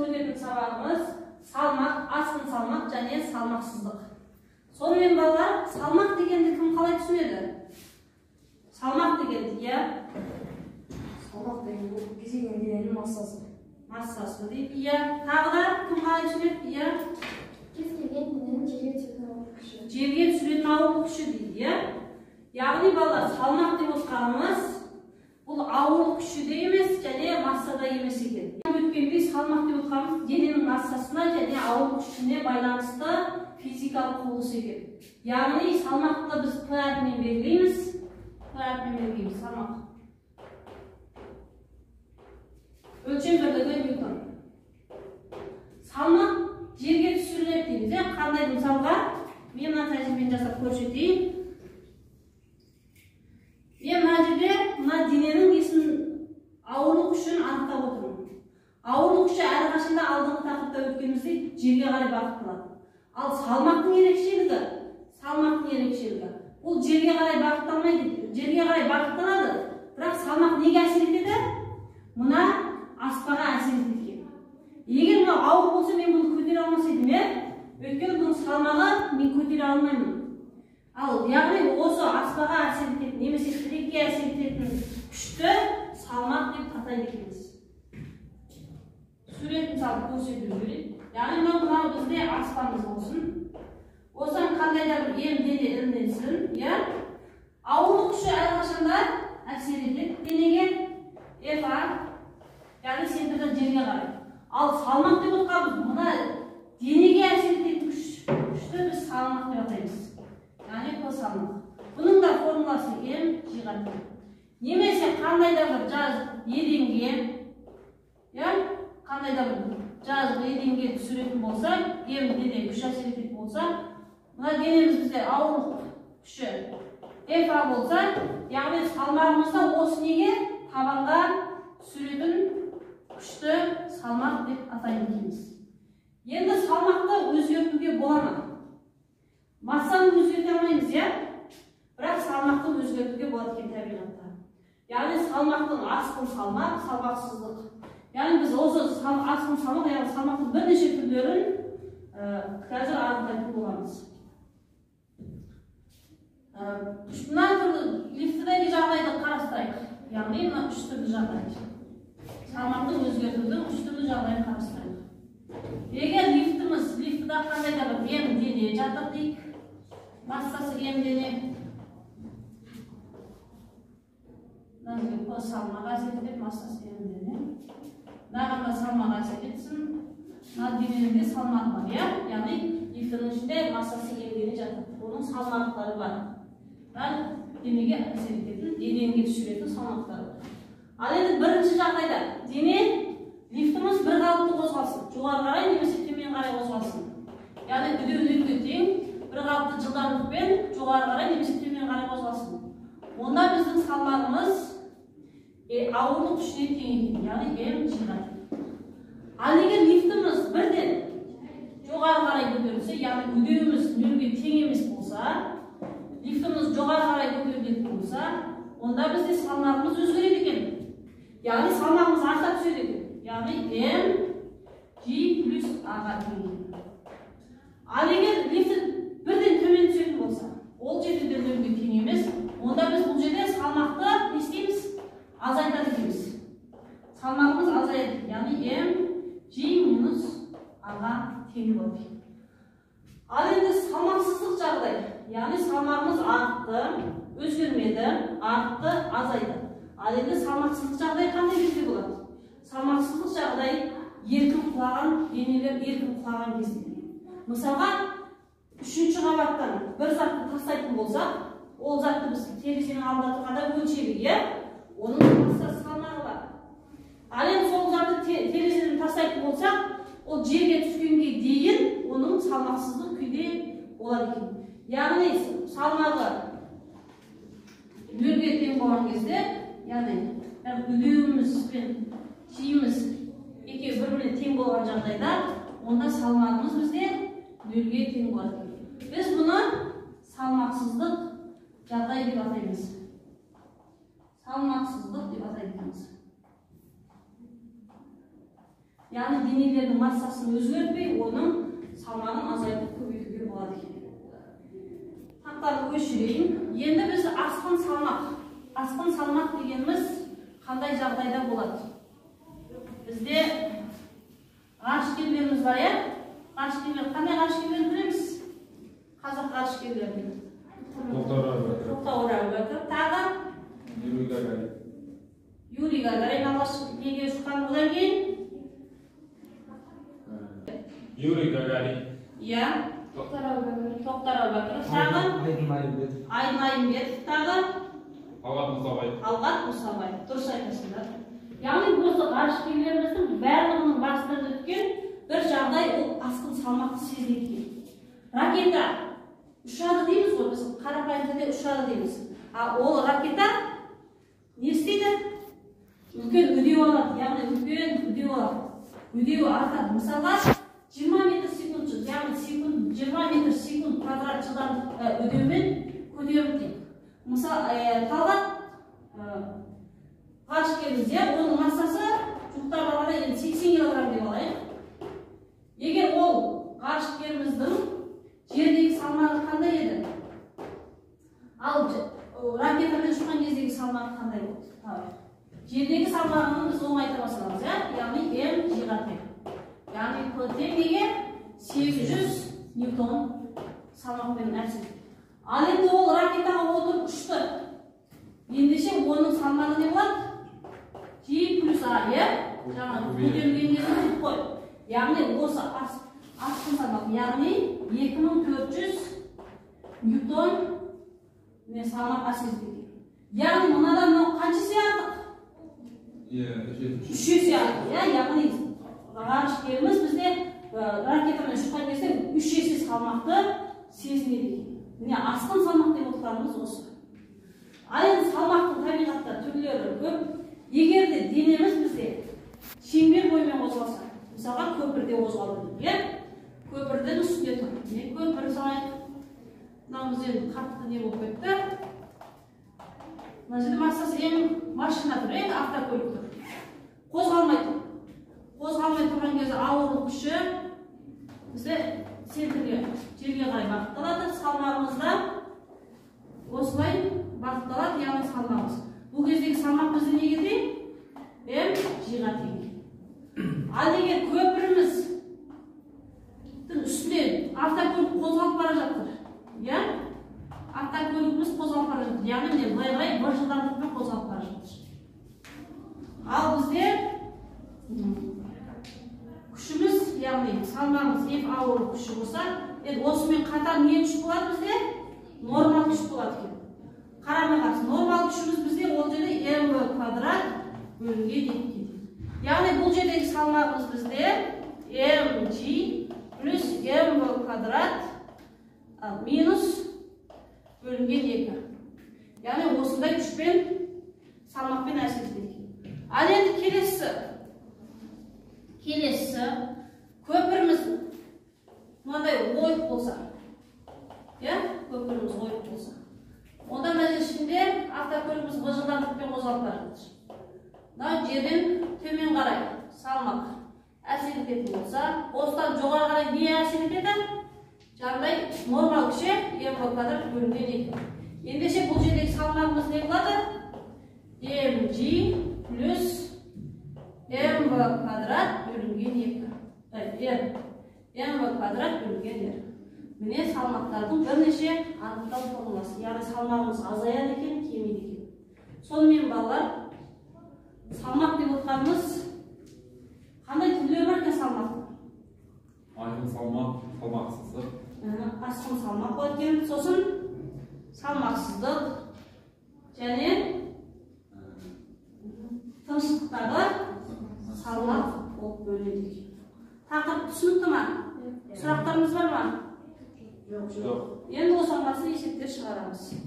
өтетін сабағымыз салмақ, асқын салмақ және салмақсыздық. Сонымен балалар, салмақ дегенді кім қалай түсінеді? Салмақ дегенді, иә? Салмақ деген бұл кезеген дененің массасы. Массасы дейді, иә. Тағы да кім қалай түсінеді? Иә? Кез келген дененің жерге түсетін ауыр күші. Жерге түсетін ауыр күші дейді, иә? Яғни балалар, салмақ деп отырғанымыз бұл ауыр күші де емес және массада емес екен. Өткенде салмақ деп отырғанымыз дененің массасына және ауыр күшіне байланысты физикалық құбылыс екен. Яғни салмақты біз П әрпімен белгілейміз. П әрпімен белгілейміз салмақ. Өлшем бірлігі ньютон. Салмақ жерге түсіріледі дейміз. Қандай мысалға? Мен мына тәжірибені жасап көрсетейін. Мен мына жерде мына дененің несін ауырлық күшін анықтап отырмын. Ауырлық күші әрқашанда алдыңғы тақырыпта өткенімізде жерге қарай бағытталады. Ал салмақтың ерекшелігі ол жерге қарай бағытталмайды. Жерге қарай бағытталады, бірақ салмақ неге әсер етеді? Мына аспаға әсер етеді. Егер мынау ауыр болса, мен бұны көтере алмас едім, өйткені бұның салмағы мен көтере алмаймын. Ал яғни осы аспаға әсер ететін, немесе тірекке әсер ететін күшті салмақ деп атайды екенбіз. Суретін салып көрсетіп жіберейін. Яғни мынау бізде аспанымыз болсын. Осыған қандай да бір дене ілінсін, ауырлық күші әрқашанда әсер етеді денеге Ф яғни центрден жерге қарай. Ал салмақ деп отырғанымыз мына денеге әсер ететін күшті біз салмақ деп атаймыз. Яғни П салмақ. Бұның да формуласы М G-ға тең. Немесе қандай да бір жазғы еденге түсіретін болса, М дене күш әсер ететін болса, мына денеміз бізде ауырлық күші Ф болса, яғни салмағымызда осы неге табанға түсіретін күшті салмақ деп атаймыз. Енді салмақты өзгертуге болады ма? Массаны өзгерте алмаймыз, бірақ салмақты өзгертуге болады екен табиғатта. Яғни салмақтың асқын салмақ, салмақсыздық. Яғни біз осы асқын салмақ, яғни салмақтың бірнеше түрлерін қазір анықтайтын боламыз. Мына лифтідегі жағдайды қарастырайық. Яғни мына үш түрлі жағдай. Салмақтың өзгертудің үш түрлі жағдайын қарастырайық. Егер лифтіда қандай да бір М дене жатыр дейік, массасы М дене. П салмақ әсер етеді, массасы М дене. Мынаған да салмақ әсер етсін. Мына дененің де салмағы бар, яғни лифтінің ішінде массасы М дене жатыр. Оның салмақтары бар. Денеге әсер ететін, денеге түсіретін салмақтары бар. Ал енді бірінші жағдайда дене лифтіміз бір қалыпты қозғалсын, жоғары қарай немесе төмен қарай қозғалсын. Яғни үдеулерге тең бір қалыпты жылдамдықпен жоғары қарай немесе төмен қарай қозғалсын. Онда біздің салмағымыз ауырлық күшіне тең екен, яғни М G-ға тең. Ал егер лифтіміз бірден жоғары қарай көтерілсе, яғни үдеуіміз нөлге тең емес болса, лифтіміз жоғары қарай көтерілетін болса, онда бізде салмағымыз өзгереді екен. Яғни салмағымыз арта түседі екен. Яғни М G плюс А-ға тең. Ал егер лифт бірден төмен түсетін болса, ол жерде де нөлге тең емес, онда біз бұл жерде салмақты не істейміз? Азайтады дейміз. Салмағымыз азаяды. Яғни М G минус А-ға тең болады. Ал енді салмақсыздық жағдай. Яғни салмағымыз артты, өзгермеді, артты, азайды. Ал енді салмақсыздық жағдай қандай кезде болады? Салмақсыздық жағдай еркін құлаған денелер еркін құлаған кезде. Мысалға, үшінші қабаттан бір затты тастайтын болсақ, ол затты біз терезенің алдында тұрғанда өлшейді, оның массасы салмағы бар. Ал енді сол затты терезеден тастайтын болсақ, ол жерге түскенге дейін оның салмақсыздық күйде болады екен. Яғни салмағы нөлге тең болған кезде, яғни үдеуіміз пен тиіміз екеуі бір-біріне тең болған жағдайда, онда салмағымыз бізде нөлге тең болады. Біз бұны салмақсыздық жағдай деп атаймыз. Салмақсыздық деп атаймыз. яғни денелердің массасын өзгертпей, оның салмағын азайтып көбейтуге болады екен. Тақтаны өшірейін. Енді біз асқын салмақ дегеніміз қандай жағдайда болады? Бізде ғарышкерлеріміз бар, ғарышкерлер, қандай ғарышкерлерді білеміз? Қазақ ғарышкерлерді. Тоқтар Әубәкіров, тағы Юрий Гагарин алғаш неге ұшқан, одан кейін Юрий Гагарин. Иә. Тоқтар Әубәкіров, тағы Айдын Айымбетов, тағы Талғат Мұсабаев. Дұрыс айтасыңдар. Яғни осы ғарышкерлеріміздің барлығының басынан өткен бір жағдай, ол асқын салмақты сезінеді. Ракета ұшады дейміз ғой, біз қарапайым тілде ұшады дейміз. Ол ракета не істейді? Үлкен үдеу алады, яғни үлкен үдеу алады. Үдеу артады. Мысалға 20 метр секунд, яғни 20 метр секунд квадрат жылдамдық үдеумен көтерілді дейді. Мысалы, Талғат ғарышкеріміз, оның массасы жұқтап алғанда 80 кг деп алайық. Егер ол ғарышкеріміздің жердегі салмағы қандай еді? Ал ракетамен ұшқан кездегі салмағы қандай болды? Жердегі салмағын біз оңай айта бастаймыз, яғни м/g. Яғни тең 800 ньютон салмақпен әсер. Ал енді ол ракетаға отырып ұшты. Ендеше оның салмағы не болады? G плюс А, жаңағы көтерілген кезде қой. Яғни осы асқын салмақ, яғни 2400 ньютон салмақ әсер етеді. Яғни мынадан қанша есе артық? 3 есе артық. Яғни ғарышкеріміз бізде ракетамен ұшқан кезде 3 есе салмақты сезінеді. Міне асқын салмақ деп отырғанымыз осы. Ал енді салмақтың табиғатта түрлері көп. Егер де денеміз бізде шеңбер бойымен қозғалса, мысалға көпірде қозғалды, көпірдің үстінде тұр. Көпір салайық. Мынауымыз енді қатты не болып кетті. Мына жерде массасы машина тұр, автокөлік тұр. Қозғалмай тұр. Қозғалмай тұрған кезде ауырлық күші бізде центрге, жерге қарай бағытталады. Салмағымызда осылай бағытталады, яғни салмағымыз. Бұл кездегі салмақ бізде неге тең? м/g-ға тең. Ал егер көпіріміздің үстінде автокөлік қозғалып бара жатыр, автокөлігіміз қозғалып бара жатыр, яғни былай бір жылдамдықпен қозғалып бара жатыр. Ал бізде күшіміз, яғни салмағымыз ауырлық күші болса, осымен қатар не күш болады бізде? Нормал күш болады екен. Қарама қарсы, нормал күшіміз бізде ол жерде mv квадрат бөлінген 2. Яғни бұл жердегі салмағымыз бізде mg плюс mv квадрат минус бөлінген 2. Яғни осындай күшпен салмақпен әсер етеді. Ал енді келесі көпіріміз мынандай ойық болса, көпіріміз ойық болса, онда нәтижесінде автокөлігіміз бір жылдамдықпен қозғалып бара жатыр. Мына жерден төмен қарай салмақ әсер ететін болса, осыдан жоғары қарай не әсер етеді? Жаңағыдай нормал күші mv квадрат бөлінген 2. Ендеше бұл жердегі салмағымыз не болады? mg плюс mv квадрат бөлінген 2. mv квадрат бөлінген 2. Міне салмақтардың бірнеше анықтау формуласы. Яғни салмағымыз азаяды екен, кемейді екен. Сонымен балалар, салмақ деп отырғанымыз қандай түрлері бар екен салмақтың? Айқын салмақ, салмақсыздық. Асқын салмақ болады екен, сосын салмақсыздық және тыныштықтағы салмақ болып бөлінеді екен. Тақырып түсінікті ма? Сұрақтарымыз бар ма? Жоқ. Енді осы амасын есептер шығарамыз.